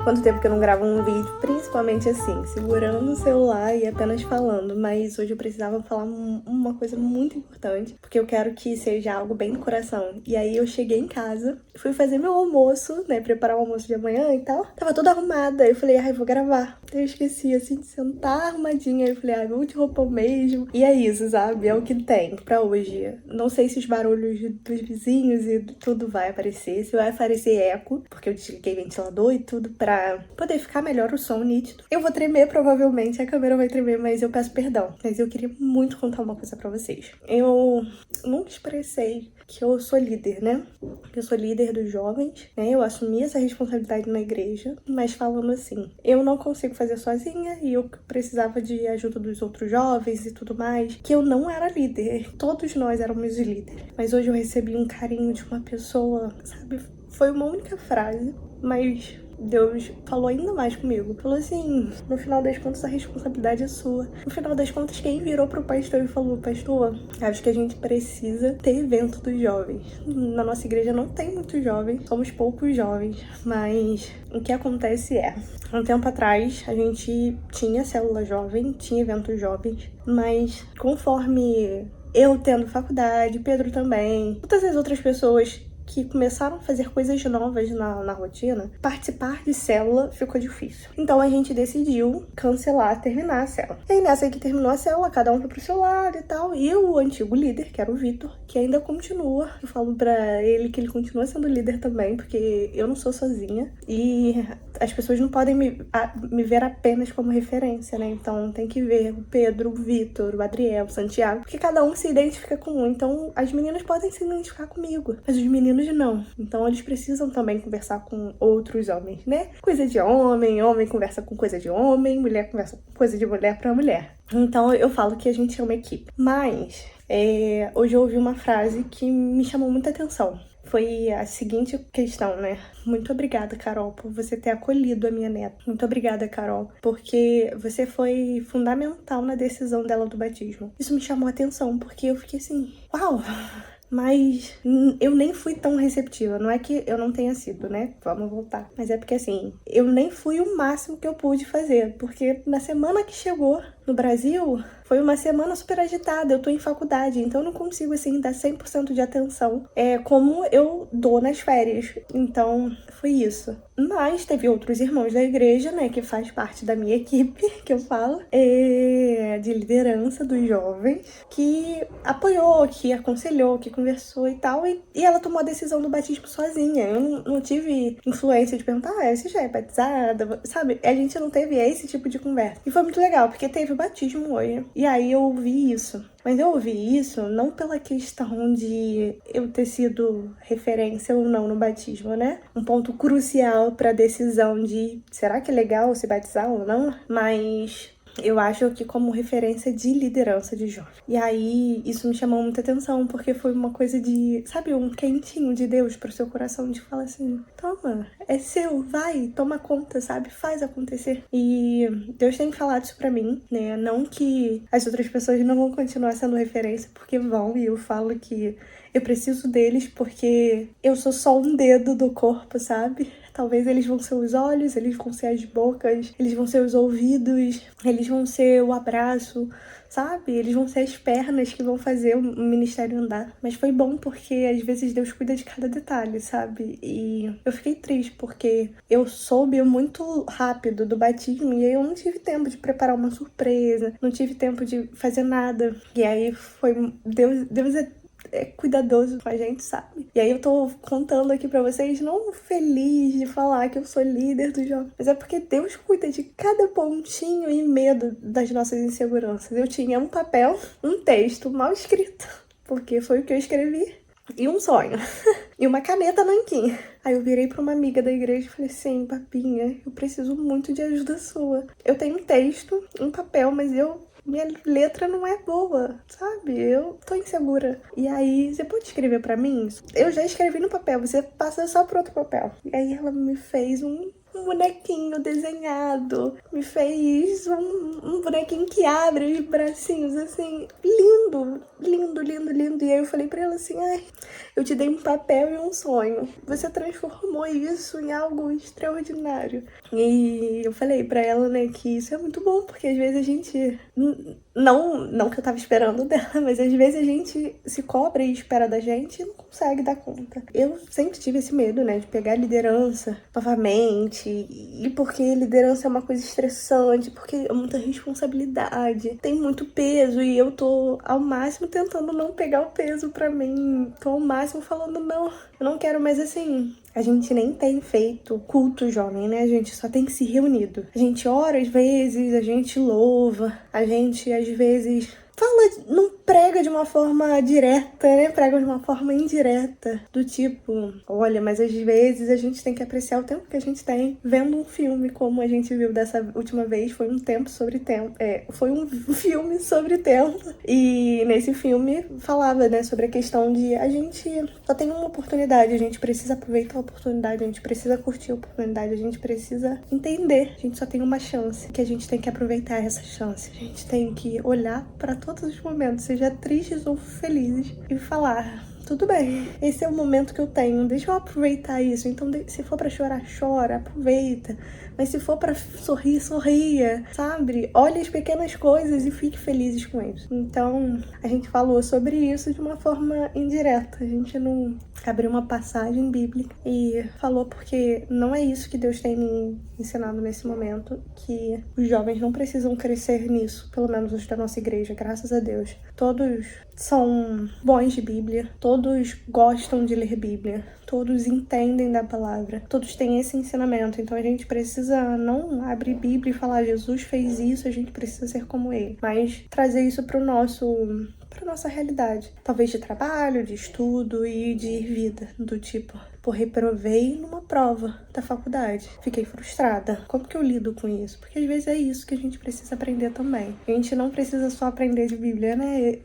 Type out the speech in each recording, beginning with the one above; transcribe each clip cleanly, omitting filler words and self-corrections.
quanto tempo que eu não gravo um vídeo, principalmente assim, segurando o celular e apenas falando. Mas hoje eu precisava falar uma coisa muito importante, porque eu quero que seja algo bem do coração. E aí eu cheguei em casa, fui fazer meu almoço, né, preparar o almoço de amanhã e tal. Tava toda arrumada, eu falei, ai, vou gravar. Eu esqueci, assim, de sentar arrumadinha. Eu falei, ai, vou de roupa mesmo. E é isso, sabe? É o que tem pra hoje. Não sei se os barulhos dos vizinhos e tudo vai aparecer, se vai aparecer eco, porque eu desliguei ventilador e tudo pra poder ficar melhor o som nítido. Eu vou tremer, provavelmente, a câmera vai tremer, mas eu peço perdão. Mas eu queria muito contar uma coisa pra vocês. Eu nunca expressei que eu sou líder, né? Eu sou líder dos jovens, né? Eu assumi essa responsabilidade na igreja, mas falando assim, eu não consigo fazer sozinha e eu precisava de ajuda dos outros jovens e tudo mais, que eu não era líder. Todos nós éramos líderes. Mas hoje eu recebi um carinho de uma pessoa, sabe? Foi uma única frase, mas Deus falou ainda mais comigo. Falou assim, no final das contas a responsabilidade é sua. No final das contas, quem virou pro pastor e falou, pastor, acho que a gente precisa ter evento dos jovens. Na nossa igreja não tem muitos jovens, somos poucos jovens, mas o que acontece é, um tempo atrás a gente tinha célula jovem, tinha eventos jovens, mas conforme eu tendo faculdade, Pedro também, todas as outras pessoas que começaram a fazer coisas novas na rotina, participar de célula ficou difícil. Então a gente decidiu cancelar, terminar a célula. E aí nessa que terminou a célula, cada um foi pro seu lado e tal. E o antigo líder, que era o Vitor, que ainda continua, eu falo pra ele que ele continua sendo líder também, porque eu não sou sozinha. E as pessoas não podem me ver apenas como referência, né? Então tem que ver o Pedro, o Vitor, o Adriel, o Santiago, porque cada um se identifica com um. Então as meninas podem se identificar comigo, mas os meninos não. Então eles precisam também conversar com outros homens, né? Coisa de homem, homem conversa com coisa de homem, mulher conversa com coisa de mulher pra mulher. Então eu falo que a gente é uma equipe. Mas hoje eu ouvi uma frase que me chamou muita atenção. Foi a seguinte questão, né? Muito obrigada, Carol, por você ter acolhido a minha neta. Muito obrigada, Carol, porque você foi fundamental na decisão dela do batismo. Isso me chamou a atenção, porque eu fiquei assim, uau! Mas eu nem fui tão receptiva. Não é que eu não tenha sido, né? Vamos voltar. Mas é porque, assim, eu nem fui o máximo que eu pude fazer. Porque na semana que chegou no Brasil, foi uma semana super agitada. Eu tô em faculdade, então eu não consigo, assim, dar 100% de atenção como eu dou nas férias. Então, foi isso. Mas teve outros irmãos da igreja, né, que faz parte da minha equipe, que eu falo, de liderança dos jovens, que apoiou, que aconselhou, que conversou e tal, e ela tomou a decisão do batismo sozinha. Eu não tive influência de perguntar, você já é batizada? Sabe? A gente não teve esse tipo de conversa. E foi muito legal, porque teve o batismo hoje. E aí eu ouvi isso. Mas eu ouvi isso não pela questão de eu ter sido referência ou não no batismo, né? Um ponto crucial para a decisão de será que é legal se batizar ou não? Mas eu acho que como referência de liderança de jovem. E aí, isso me chamou muita atenção, porque foi uma coisa de, sabe, um quentinho de Deus pro seu coração, de falar assim, toma, é seu, vai, toma conta, sabe, faz acontecer. E Deus tem falado isso pra mim, né, não que as outras pessoas não vão continuar sendo referência, porque vão, e eu falo que eu preciso deles porque eu sou só um dedo do corpo, sabe? Talvez eles vão ser os olhos, eles vão ser as bocas, eles vão ser os ouvidos, eles vão ser o abraço, sabe? Eles vão ser as pernas que vão fazer o ministério andar. Mas foi bom porque às vezes Deus cuida de cada detalhe, sabe? E eu fiquei triste porque eu soube muito rápido do batismo e aí eu não tive tempo de preparar uma surpresa, não tive tempo de fazer nada. E aí foi... Deus é cuidadoso com a gente, sabe? E aí eu tô contando aqui pra vocês, não feliz de falar que eu sou líder do jovem, mas é porque Deus cuida de cada pontinho e medo das nossas inseguranças. Eu tinha um papel, um texto mal escrito, porque foi o que eu escrevi, e um sonho, e uma caneta nanquim. Aí eu virei pra uma amiga da igreja e falei assim, papinha, eu preciso muito de ajuda sua. Eu tenho um texto, um papel, mas minha letra não é boa, sabe? Eu tô insegura. E aí, você pode escrever pra mim? Eu já escrevi no papel, você passa só pro outro papel. E aí ela me fez um um bonequinho desenhado, me fez um bonequinho que abre os bracinhos, assim, lindo, lindo, lindo, lindo. E aí eu falei pra ela assim, ai, eu te dei um papel e um sonho. Você transformou isso em algo extraordinário. E eu falei pra ela, né, que isso é muito bom, porque às vezes a gente... Não que eu tava esperando dela, mas às vezes a gente se cobra e espera da gente e não consegue dar conta. Eu sempre tive esse medo, né, de pegar a liderança novamente, e porque liderança é uma coisa estressante, porque é muita responsabilidade, tem muito peso, e eu tô ao máximo tentando não pegar o peso pra mim, tô ao máximo falando, não, eu não quero mais assim. A gente nem tem feito culto jovem, né? A gente só tem se reunido. A gente ora às vezes, a gente louva, a gente às vezes fala, não prega de uma forma direta, né? Prega de uma forma indireta. Do tipo, olha, mas às vezes a gente tem que apreciar o tempo que a gente tem vendo um filme, como a gente viu dessa última vez, foi um tempo sobre tempo. Foi um filme sobre tempo. E nesse filme falava, né, sobre a questão de a gente só tem uma oportunidade, a gente precisa aproveitar a oportunidade, a gente precisa curtir a oportunidade, a gente precisa entender, a gente só tem uma chance, que a gente tem que aproveitar essa chance. A gente tem que olhar para todos os momentos, seja tristes ou felizes, e falar, tudo bem, esse é o momento que eu tenho, deixa eu aproveitar isso. Então, se for pra chorar, chora, aproveita. Mas se for pra sorrir, sorria, sabe? Olhe as pequenas coisas e fique felizes com isso. Então, a gente falou sobre isso de uma forma indireta. A gente não abriu uma passagem bíblica e falou porque não é isso que Deus tem me ensinado nesse momento, que os jovens não precisam crescer nisso, pelo menos os da nossa igreja, graças a Deus. Todos são bons de Bíblia, todos gostam de ler Bíblia, todos entendem da palavra, todos têm esse ensinamento. Então a gente precisa não abrir Bíblia e falar Jesus fez isso, a gente precisa ser como ele, mas trazer isso para nossa realidade, talvez de trabalho, de estudo e de vida, do tipo, reprovei numa prova da faculdade, fiquei frustrada, como que eu lido com isso? Porque às vezes é isso que a gente precisa aprender também. A gente não precisa só aprender de Bíblia, né?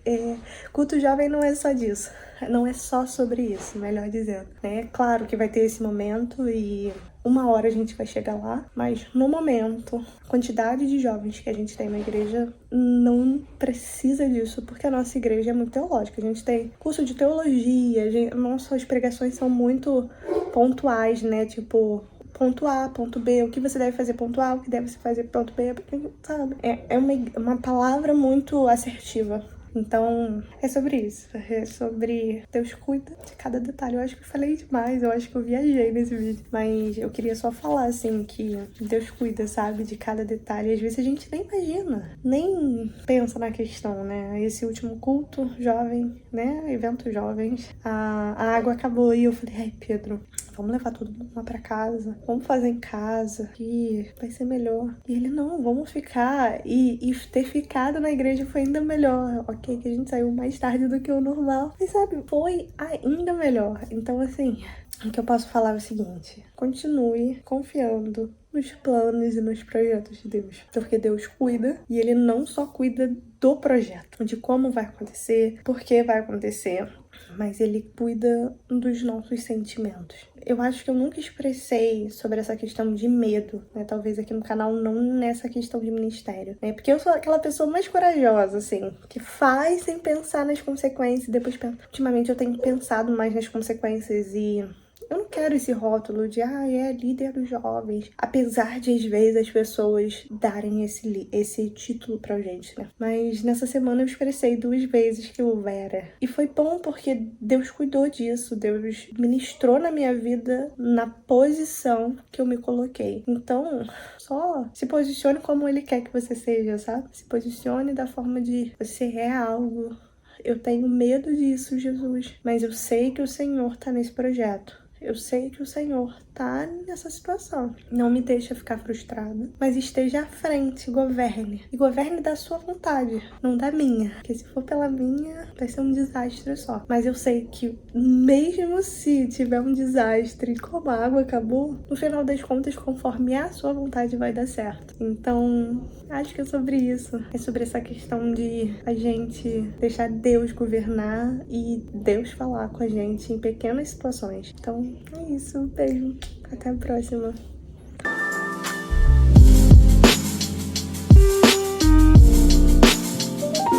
Culto jovem não é só disso, não é só sobre isso, melhor dizendo, né? Claro que vai ter esse momento e uma hora a gente vai chegar lá, mas no momento, a quantidade de jovens que a gente tem na igreja não precisa disso, porque a nossa igreja é muito teológica. A gente tem curso de teologia, nossas pregações são muito pontuais, né? Tipo, ponto A, ponto B, o que você deve fazer ponto A, o que deve se fazer ponto B, porque, sabe? É uma palavra muito assertiva. Então, é sobre isso. É sobre Deus cuida de cada detalhe. Eu acho que eu falei demais, eu acho que eu viajei nesse vídeo. Mas eu queria só falar, assim, que Deus cuida, sabe, de cada detalhe. Às vezes a gente nem imagina, nem pensa na questão, né? Esse último culto jovem, né? Evento jovens, a água acabou e eu falei, ai, Pedro, vamos levar todo mundo lá pra casa, vamos fazer em casa, que vai ser melhor. E ele, não, vamos ficar. E ter ficado na igreja foi ainda melhor. Ok, que a gente saiu mais tarde do que o normal. Mas sabe, foi ainda melhor. Então, assim, o que eu posso falar é o seguinte: continue confiando nos planos e nos projetos de Deus. Porque Deus cuida, e Ele não só cuida do projeto, de como vai acontecer, por que vai acontecer, mas Ele cuida dos nossos sentimentos. Eu acho que eu nunca expressei sobre essa questão de medo, né? Talvez aqui no canal, não nessa questão de ministério, né? Porque eu sou aquela pessoa mais corajosa, assim, que faz sem pensar nas consequências. Depois, ultimamente, eu tenho pensado mais nas consequências e eu não quero esse rótulo de, é líder dos jovens. Apesar de, às vezes, as pessoas darem esse título pra gente, né? Mas nessa semana eu expressei 2 vezes que eu era. E foi bom porque Deus cuidou disso. Deus ministrou na minha vida na posição que eu me coloquei. Então, só se posicione como Ele quer que você seja, sabe? Se posicione da forma de você é algo. Eu tenho medo disso, Jesus. Mas eu sei que o Senhor tá nesse projeto. Eu sei que o Senhor tá nessa situação. Não me deixa ficar frustrada, mas esteja à frente, governe. E governe da sua vontade, não da minha. Porque se for pela minha, vai ser um desastre só. Mas eu sei que mesmo se tiver um desastre, como a água acabou, no final das contas, conforme a sua vontade, vai dar certo. Então, acho que é sobre isso. É sobre essa questão de a gente deixar Deus governar e Deus falar com a gente em pequenas situações. Então, é isso. Beijo. Até a próxima.